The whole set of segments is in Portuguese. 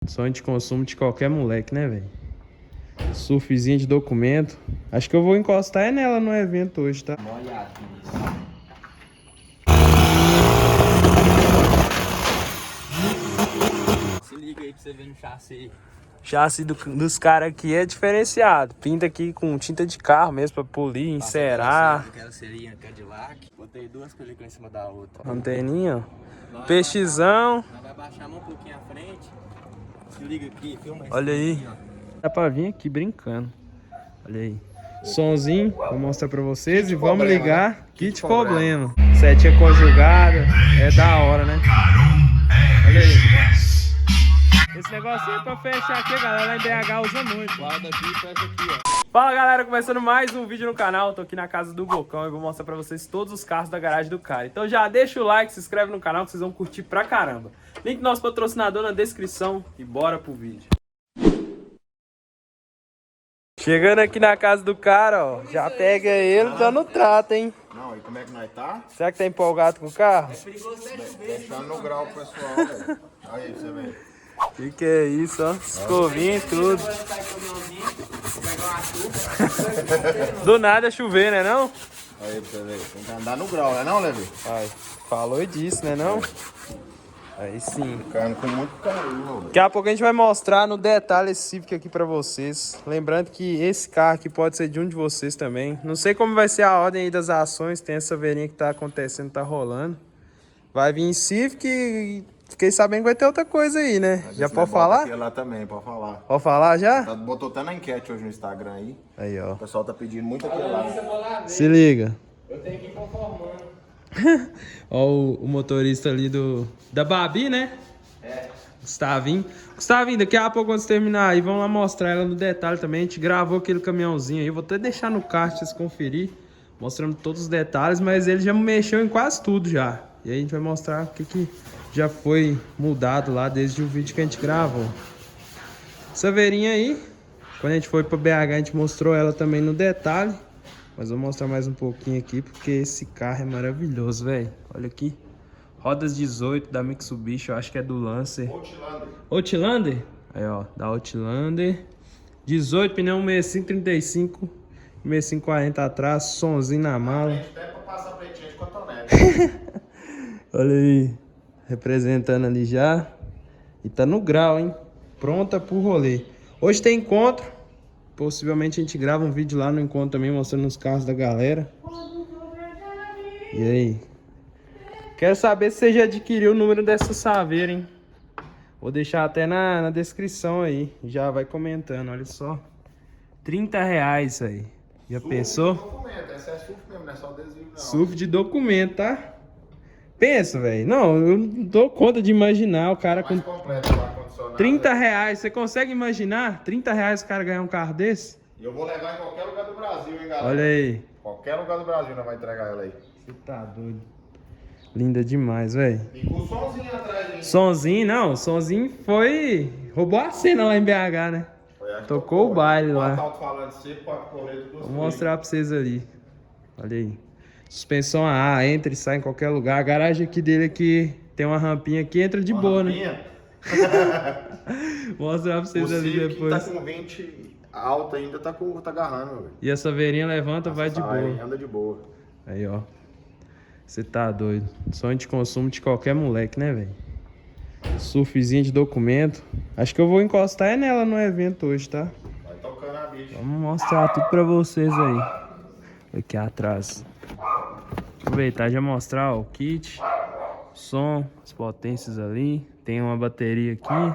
Sonho de consumo de qualquer moleque, né, velho? Surfzinha de documento. Acho que eu vou encostar nela no evento hoje, tá? Olha aqui nisso. Se liga aí pra você ver no chassi. Chassi dos caras aqui é diferenciado. Pinta aqui com tinta de carro mesmo pra polir, encerar. Aquela serinha Cadillac. Botei duas películas em cima da outra. Anteninha. Peixezão. Nós vai baixar um pouquinho à frente. Se liga aqui, filma isso. Olha aí. Dá pra vir aqui brincando. Olha aí. Sonzinho, vou mostrar pra vocês Kit e vamos problema, ligar. né? Kit problema. Setinha conjugada. É da hora, né? Olha aí. Esse negocinho é pra fechar aqui, galera. Lá em BH usa muito. Guarda aqui e fecha aqui, ó. Fala, galera, começando mais um vídeo no canal. Tô aqui na casa do Bocão e vou mostrar pra vocês todos os carros da garagem do cara. Então já deixa o like, se inscreve no canal que vocês vão curtir pra caramba. Link do nosso patrocinador na descrição e bora pro vídeo. Chegando aqui na casa do cara, ó. Já pega ele dando trato, hein? Não, e como é que nós tá? Será que tá empolgado com o carro? Deixando no grau o pessoal, velho. Aí, você vê. Que é isso, ó. Escovinha e tudo. Do nada chover, né não? Aí, pra você ver. Tem que andar no grau, né não, Levi? Ai, falou disso, né não? Aí sim. Ficando com muito carinho, velho. Daqui a pouco a gente vai mostrar no detalhe esse Civic aqui pra vocês. Lembrando que esse carro aqui pode ser de um de vocês também. Não sei como vai ser a ordem aí das ações. Tem essa verinha que tá acontecendo, tá rolando. Vai vir Civic e fiquei sabendo que vai ter outra coisa aí, né? Mas Já esse pode nós bota falar? aqui lá também, pode falar. Pode falar já? Botou até na enquete hoje no Instagram aí. Aí, ó. O pessoal tá pedindo muito aquilo lá. Se liga. Eu tenho que ir conformando. Ó o motorista ali da Babi, né? É. Gustavinho. Gustavinho, daqui a pouco quando você terminar aí, vamos lá mostrar ela no detalhe também. A gente gravou aquele caminhãozinho aí. Vou até deixar no card pra vocês conferir. Mostrando todos os detalhes, mas ele já mexeu em quase tudo já. E aí a gente vai mostrar o que já foi mudado lá desde o vídeo que a gente gravou. Essa verinha aí, quando a gente foi pra BH, a gente mostrou ela também no detalhe. Mas vou mostrar mais um pouquinho aqui, porque esse carro é maravilhoso, velho. Olha aqui. Rodas 18 da Mitsubishi, eu acho que é do Lancer. Outlander. Outlander? Aí, ó, da Outlander. 18, pneu 6535, 6540 atrás, sonzinho na mala. Até pra passar pretinha de cotonete. Olha aí, representando ali já. E tá no grau, hein? Pronta pro rolê. Hoje tem encontro. Possivelmente a gente grava um vídeo lá no encontro também, mostrando os carros da galera. E aí? Quero saber se você já adquiriu o número dessa saveira, hein? Vou deixar até na descrição aí. Já vai comentando, olha só. R$30 isso aí. Já pensou? Documento, essa é surf mesmo, não é só adesivo, não. Surf de documento, tá? Pensa, velho. Não, eu não dou conta de imaginar o cara com Mais completo lá, condicionado. R$30. Você consegue imaginar? R$30 o cara ganhar um carro desse? E eu vou levar em qualquer lugar do Brasil, hein, galera? Olha aí. Qualquer lugar do Brasil nós vamos entregar ela aí. Você tá doido. Linda demais, velho. E com o somzinho atrás, hein? Sonzinho, não. Sonzinho foi... Roubou a cena lá em BH, né? Foi a que Tocou o baile lá. Bota alto-falante seco pra correr tudo. Vou mostrar pra vocês ali. Olha aí. Suspensão AA, entra e sai em qualquer lugar. A garagem aqui dele aqui tem uma rampinha que entra de boa, né? Vou mostrar pra vocês O ali Civic depois. tá com 20 alto ainda, tá agarrando, velho. E essa veirinha levanta, vai de Sai, boa. anda de boa. Aí, ó. Você tá doido. Sonho de consumo de qualquer moleque, né, velho? Surfzinha de documento. Acho que eu vou encostar nela no evento hoje, tá? Vai tocando a bicha. Vamos mostrar tudo pra vocês aí. Aqui atrás. Aproveitar e já mostrar ó, o kit. Som, as potências ali. Tem uma bateria aqui.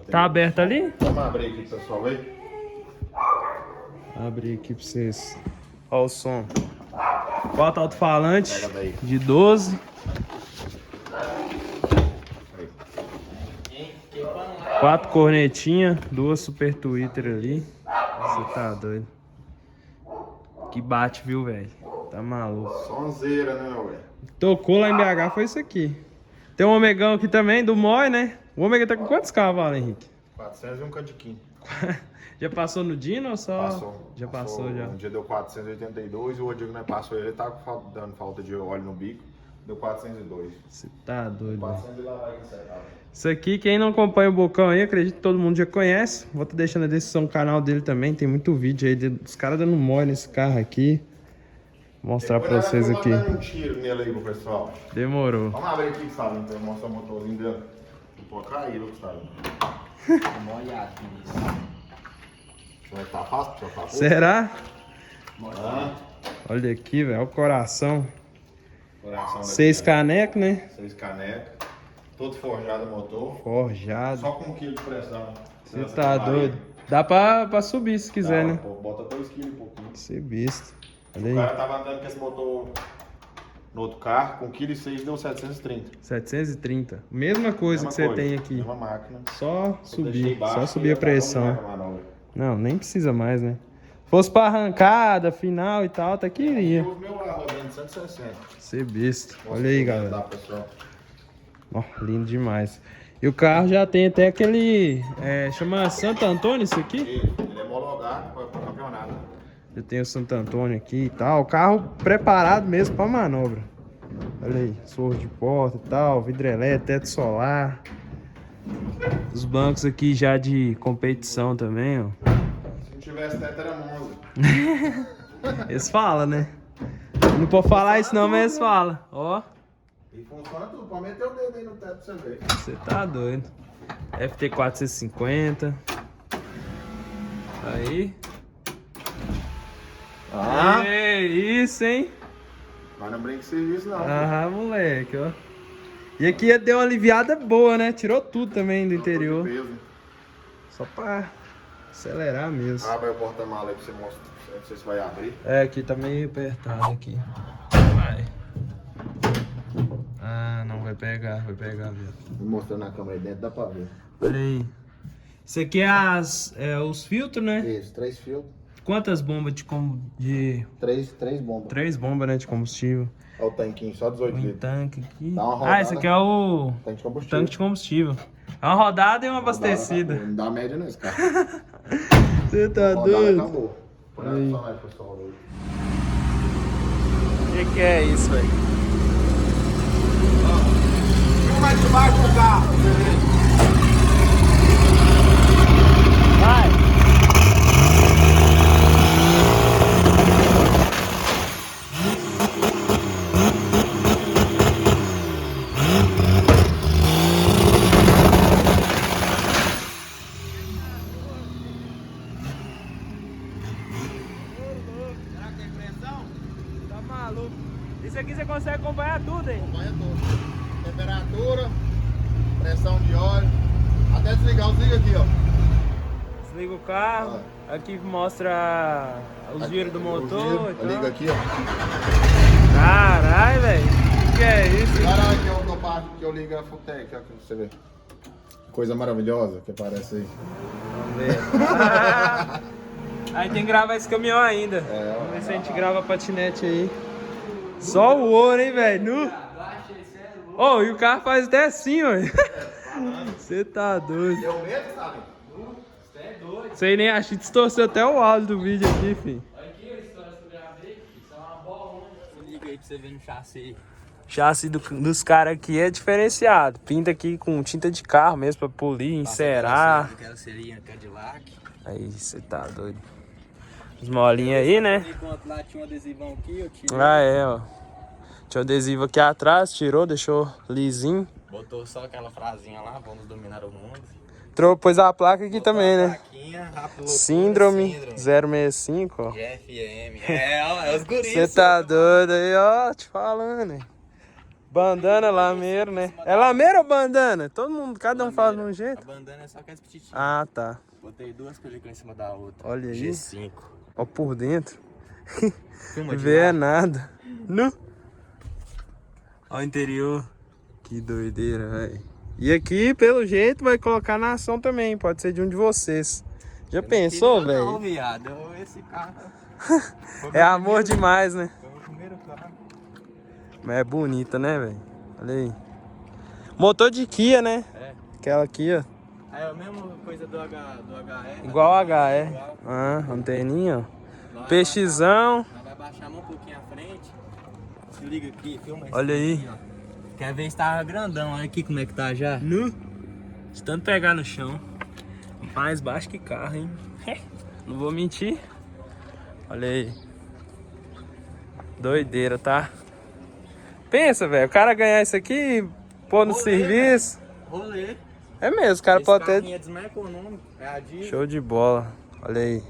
Tá aberto ali? Vamos abrir aqui, pessoal, ver. Abrir aqui pra vocês. Ó o som. 4 alto-falantes Pega daí. de 12. 4 cornetinhas, 2 Super Twitter ali. Você tá doido. Que bate, viu, velho? Tá maluco. Sonzeira, né, velho? Tocou lá em BH, foi isso aqui. Tem um Omegão aqui também, do Moi, né? O Omega tá com quantos cavalos, Henrique? 400 e um cadiquinho. Já passou no Dino ou só? Passou. Já passou, já. Um dia deu 482 e o outro dia que nós passou ele tá dando falta de óleo no bico. Deu 402. Você tá doido, velho. 400 e lá vai que centavo. Isso aqui, quem não acompanha o Bocão aí, acredito que todo mundo já conhece. Vou estar deixando a descrição do canal dele também. Tem muito vídeo aí dos caras dando mole nesse carro aqui. Vou mostrar pra vocês aqui. Vou mandar um tiro nele aí pro pessoal. Demorou. Vamos abrir aqui, Gustavo, então. Mostrar o motorzinho dele. Vou colocar aí, Gustavo. Uma olhada nisso. Vai estar fácil pra você? Será? Ah, Olha aqui, velho. Olha o coração. coração 6 canecos, né? 6 canecas. Todo forjado o motor. Forjado. Só com 1 kg de pressão. Você tá doido. Dá pra subir se quiser, né? Bota 2 kg e pouquinho. Ser visto. Olha O aí. cara tava andando com esse motor no outro carro, com 1,6 kg deu 730. 730. Mesma coisa Mesma que você coisa, tem aqui. Mesma máquina. Só Deixei subir. baixo Só e subir a ia dar pressão. uma manobra. Não, nem precisa mais, né? Fosse pra arrancada, final e tal, até que iria. O meu lá rodando 160. Ser visto. Mostra Olha aí, como galera. dá, pessoal. Ó, lindo demais. E o carro já tem até aquele... chama Santo Antônio isso aqui? Ele é homologado para campeonato. Já tem o Santo Antônio aqui e tal. O carro preparado mesmo pra manobra. Olha aí, sorro de porta e tal, vidro elétrico, teto solar. Os bancos aqui já de competição também, ó. Se não tivesse teto era Monza. Eles falam, né? Não pode falar isso não, mas eles falam. Ó, E funciona tudo. Pode meter o dedo aí no teto pra você ver. você tá doido. FT 450. Aí. Ah! É isso, hein? Mas não brinca de serviço, não. Ah, moleque, ó. E aqui deu uma aliviada boa, né? Tirou tudo também do interior. Peso. Só pra acelerar mesmo. Abre o porta-mala aí pra você mostrar. Não sei se vai abrir. É, aqui tá meio apertado aqui. Vai. Ah, não vai pegar mesmo. Vou mostrar na câmera aí dentro, dá pra ver. Olha aí. Isso aqui é os filtros, né? Isso, 3 fios. Quantas bombas de 3 bombas. 3 bombas, né, de combustível. Olha o tanquinho, só 18 Um litros. tanque aqui. Dá uma rodada. Ah, esse aqui é o Tanque de combustível. tanque de combustível. É uma rodada e uma abastecida. Não dá média nesse carro. Você tá Rodada doido? acabou. Por Aí. só mais, pessoal. O que é isso, velho? Fica mais debaixo do carro. Vai! Tá maluco? Isso aqui você consegue acompanhar tudo, hein? Acompanha tudo. Temperatura, pressão de óleo. Até desligar, desliga aqui, ó. Desliga o carro, aqui mostra os giros do motor e tal. Liga aqui, ó. Caralho, velho. O que é isso? Caralho, que eu ligo a Futec, ó, que você vê. Coisa maravilhosa que aparece aí. Vamos ver. Aí tem que gravar esse caminhão ainda. É, Vamos ver se a gente grava a patinete aí. Só o ouro, hein, velho? Oh, e o carro faz até assim, ó. Você tá doido. Deu medo, sabe? Sei nem, acho que distorceu até o áudio do vídeo aqui, filho. Liga aí pra você ver no chassi. Chassi dos caras aqui é diferenciado. Pinta aqui com tinta de carro mesmo pra polir, encerar. Carroceria Cadillac. Aí, você tá doido. Os molinhos aí, né? Enquanto lá tinha um adesivão aqui, eu tirei. Ah, é, ó. Tinha um adesivo aqui atrás, tirou, deixou lisinho. Botou só aquela frasinha lá, vamos dominar o mundo. Pôs a placa aqui também, né? Plaquinha, rápido loucura, Síndrome 065, ó. GFM. É, ó, é os guris. Você tá doido aí, ó, te falando, hein? Bandana, lameiro, né? É lameiro ou bandana? Todo mundo, cada um fala de um A jeito. bandana é só aquelas petitinhas. Ah, tá. Botei 2 películas em cima da outra. Olha aí. G5. Ó por dentro. Filma de Vê é lá. nada. Nu. Ó o interior. Que doideira, velho. E aqui, pelo jeito, vai colocar na ação também. Pode ser de um de vocês. Já pensou, Não, velho? viado. Esse carro É amor demais, né? foi o meu primeiro carro. Mas é bonita, né, velho? Olha aí. Motor de Kia, né? É. Aquela Kia. É a mesma coisa do HR. Igual a HE. Igual. Ah, anteninha, ó. Nós Peixezão. Vai baixar um pouquinho à frente. Se liga aqui, filma isso. Olha aí. Aqui, ó. Quer ver se tava grandão, olha aqui como é que tá já. Nu. De tanto pegar no chão. Mais baixo que carro, hein? Não vou mentir. Olha aí. Doideira, tá? Pensa, velho. O cara ganhar isso aqui, pôr no serviço. Rolê. É mesmo, o cara Esse pode carrinho ter. é dos mais econômicos. É a Diesel. Show de bola. Olha aí.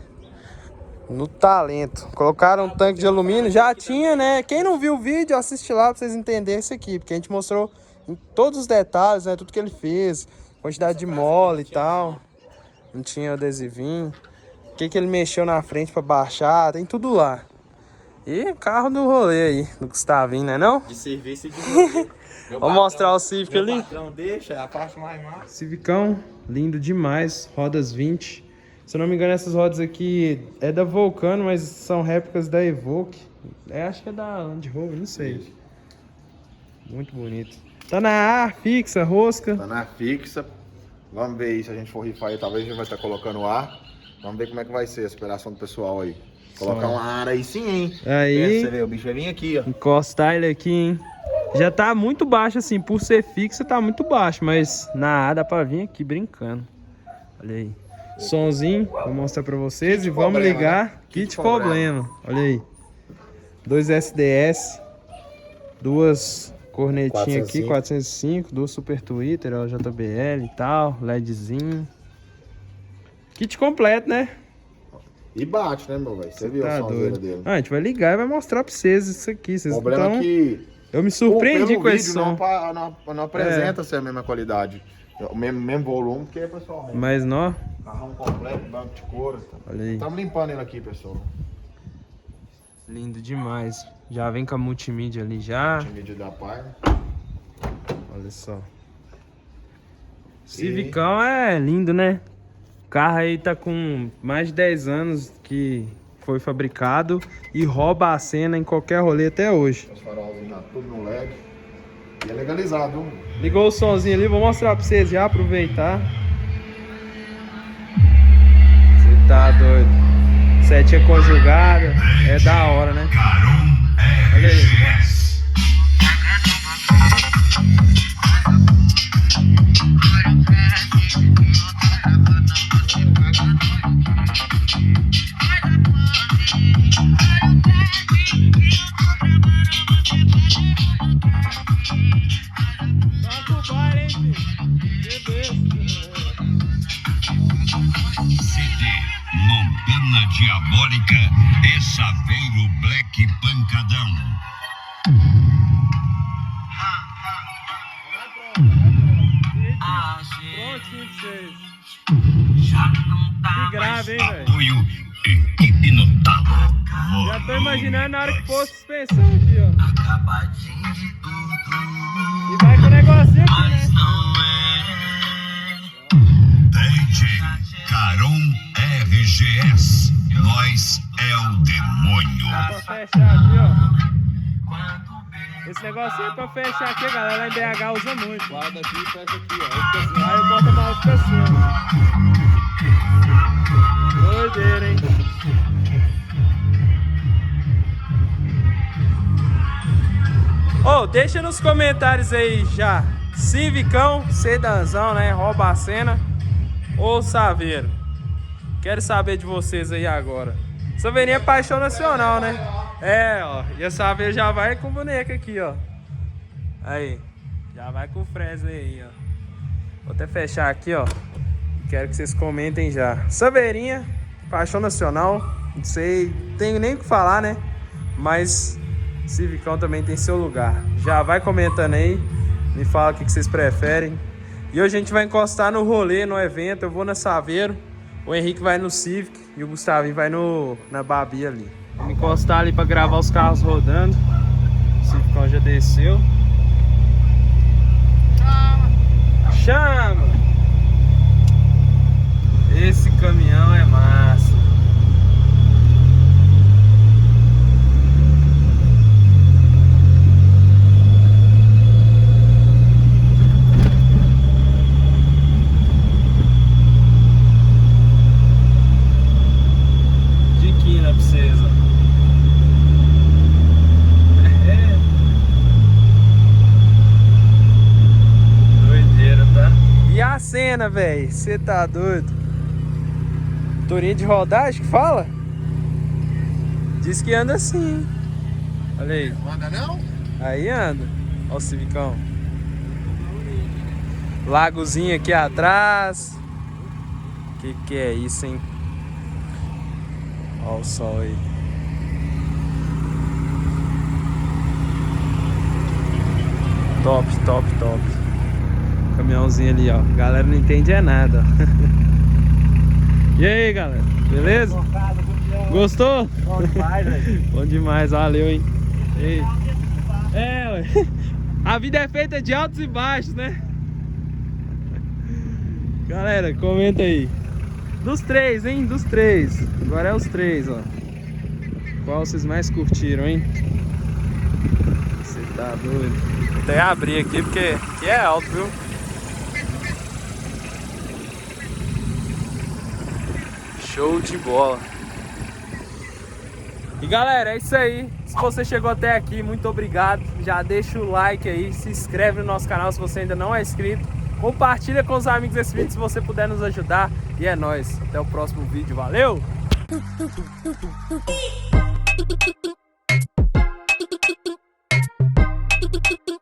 No talento. Colocaram um tanque de alumínio. Já tinha, né? Quem não viu o vídeo, assiste lá pra vocês entenderem isso aqui. Porque a gente mostrou em todos os detalhes, né? Tudo que ele fez. Quantidade de mola e tal. Não tinha adesivinho. O que ele mexeu na frente pra baixar. Tem tudo lá. E carro do rolê aí. Do Gustavinho, né não? De serviço e de rolê. Vamos mostrar o Civic ali? Meu patrão deixa, é a parte mais massa. Civicão, lindo demais. Rodas 20. Se eu não me engano, essas rodas aqui é da Vulcano, mas são réplicas da Evoque. Acho que é da Land Rover, não sei. Muito bonito. Tá na ar, fixa, rosca. Tá na fixa. Vamos ver aí, se a gente for rifar aí, talvez a gente vai estar colocando ar. Vamos ver como é que vai ser a superação do pessoal aí. Colocar um ar aí sim, hein? Aí. Você vê, o bicho vai vir aqui, ó. Encostar ele aqui, hein? Já tá muito baixo assim, por ser fixa tá muito baixo, mas na ar dá pra vir aqui brincando. Olha aí. Sonzinho, vou mostrar pra vocês Kit e vamos problema, ligar. né? Kit Kit problema. Olha aí. 2 SDS, duas cornetinhas aqui, 405, duas Super Twitter, ó, JBL e tal, LEDzinho. Kit completo, né? E bate, né, meu velho? Você viu Tá a sonzeira doido. dele. Ah, a gente vai ligar e vai mostrar pra vocês isso aqui. O Vocês problema tão... é que Eu me surpreendi pelo com esse vídeo som. não apresenta ser a mesma qualidade. O mesmo volume que é, pessoal. Mas não, Carrão completo, banco de couro. olha aí. Estamos limpando ele aqui, pessoal. Lindo demais. Já vem com a multimídia ali já. Mídia da pai. Olha só. Civicão é lindo, né? O carro aí tá com mais de 10 anos que foi fabricado e rouba a cena em qualquer rolê até hoje. Os farolzinhos tudo no LED. E é legalizado, viu? Ligou o somzinho ali, vou mostrar pra vocês já, aproveitar. Você tá doido. Setinha conjugada, é da hora, né? Olha aí. CD Montana Diabólica e Saveiro Black Pancadão. Prontinho pra vocês. Já não dá Que grave, hein, velho? apoio equipe no talo. Já tô imaginando na hora que for suspensão aqui, ó. Acabadinho de tudo, E vai com o negocinho aqui, mas né? não é. DJ Caron RGS, nós é o demônio. Dá pra fechar aqui, ó. Esse negocinho é pra fechar aqui, a galera lá em BH usa muito. Guarda aqui e fecha aqui, ó. Aí bota mal pra cima. Doideira, hein? Ô, deixa nos comentários aí já. Civicão, sedanzão, né? Rouba a cena. Ou Saveiro. Quero saber de vocês aí agora. Saveirinha é paixão nacional, né? É, ó. E a Saveiro já vai com boneca aqui, ó. Aí. Já vai com o Fresley aí, ó. Vou até fechar aqui, ó. Quero que vocês comentem já. Saveirinha, paixão nacional. Não sei, tenho nem o que falar, né? Mas Civicão também tem seu lugar. Já vai comentando aí. Me fala o que vocês preferem. E hoje a gente vai encostar no rolê, no evento. Eu vou na Saveiro. O Henrique vai no Civic. E o Gustavinho vai na Babi ali. Vamos encostar ali pra gravar os carros rodando. O Civicão já desceu. Chama! Esse caminhão é massa. Diquinha pra vocês, ó. pena, velho. Você tá doido. Tourinho de rodagem que fala? Diz que anda assim. Olha aí. Não anda não? Aí anda. Olha o Civicão. Lagozinho aqui atrás. Que é isso, hein? Olha o sol aí. Top, top, top. Caminhãozinho ali, ó. A galera não entende é nada. E aí, galera? Beleza? Gostou? Bom demais, velho. Bom demais, valeu, hein? Ei. É, ué. A vida é feita de altos e baixos, né? Galera, comenta aí. Dos três, hein? Dos três. Agora é os três, ó. Qual vocês mais curtiram, hein? Você tá doido. Vou até abrir aqui porque aqui é alto, viu? Show de bola. E galera, é isso aí. Se você chegou até aqui, muito obrigado. Já deixa o like aí, se inscreve no nosso canal se você ainda não é inscrito. Compartilha com os amigos esse vídeo se você puder nos ajudar. E é nóis. Até o próximo vídeo. Valeu! Thank you.